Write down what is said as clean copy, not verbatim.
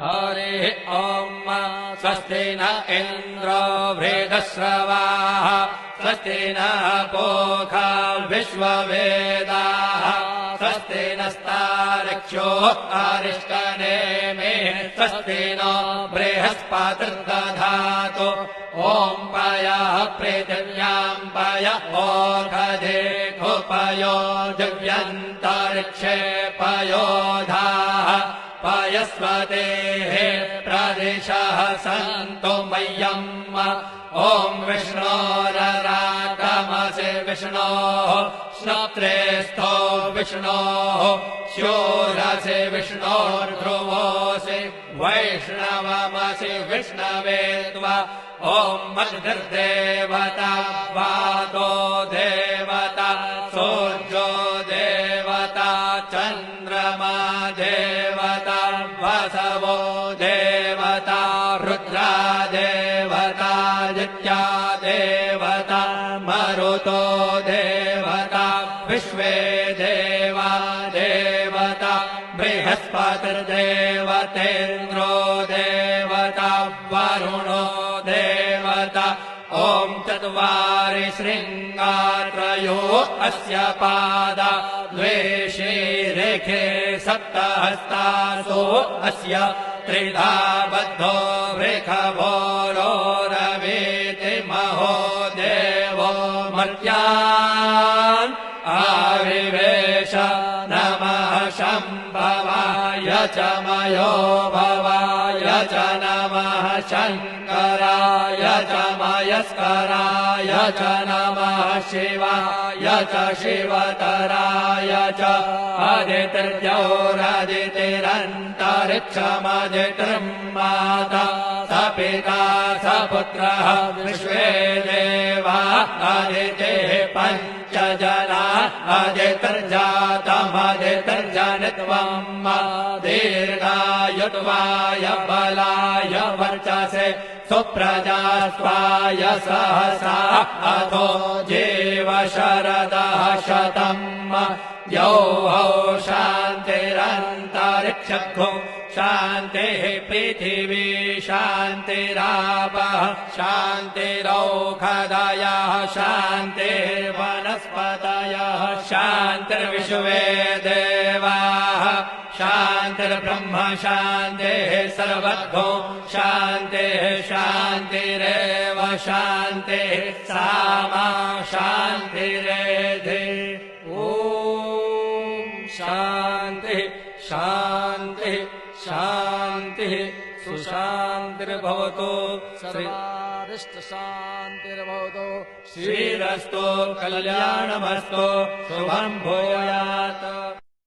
हरिः ॐ स्वस्ति न इन्द्रो वृद्धश्रवाः स्वस्ति नः पूषा विश्ववेदाः स्वस्ति नस्तार्क्ष्यो अरिष्टनेमिः स्वस्ति नो बृहस्पतिर्दधातु ॐ पयः पृथिव्याम् पय ओषधेषु पयो दिव्यन्तरिक्षे पयोधाः पयस्वतेः प्रदिशः सन्तु मह्यम् ॐ विष्णोररागमसि विष्णोः श्रोत्रेस्थो विष्णोः शूरसि विष्णोर्ध्रुवोऽसि वैष्णवमसि विष्णवे त्वा ॐ मद्भिर्देवता वातो देवता सूर्यो देवता चन्द्रमा देवता वसवो देवता रुद्रा देवता नित्या देवता मरुतो देवता विश्वे देवा देवता बृहस्पतिर्देवतेन्द्रो देवता वरुणो देवता ॐ चत्वारि शृङ्गात्रयो अस्य पादा द्वे शीरेखे सप्तहस्तासो अस्य त्रिधा बद्धो वृषभो रवीति महो देवो मर्त्यान् आविवेश नमः शम्भवाय च मयो भवाय च नमः शङ्कराय च मयस्कराय च नमः शिवाय च शिवतराय च अदितिर्जौरदितिरन्तरिक्षमदितिर्माता स पिता स पुत्रः विश्वे देवा अदितिः पञ्चजना अदितिर्जातमदितिर्जनित्वम् दीर्घायुत्वाय बलाय वर्चसे सुप्रजास्वाय सहसा अथो जीव शरदः शतम् यौः शान्तिरन्तरिक्षगो शान्तिः पृथिवी शान्तिरापः शान्तिरौषधयः शान्तिर्वनस्पतयः शान्तिर्विश्वे देवाः शान्तिर्ब्रह्म शान्तिः सर्वगो शान्तिः शान्तिरेव शान्तिः सामा शान्तिरेधि ॐ शान्तिः शान्तिः शान्तिः सुशान्तिर्भवतु सर्वारिष्टशान्तिर्भवतु श्रीरस्तु कल्याणमस्तु शुभं भूयात्।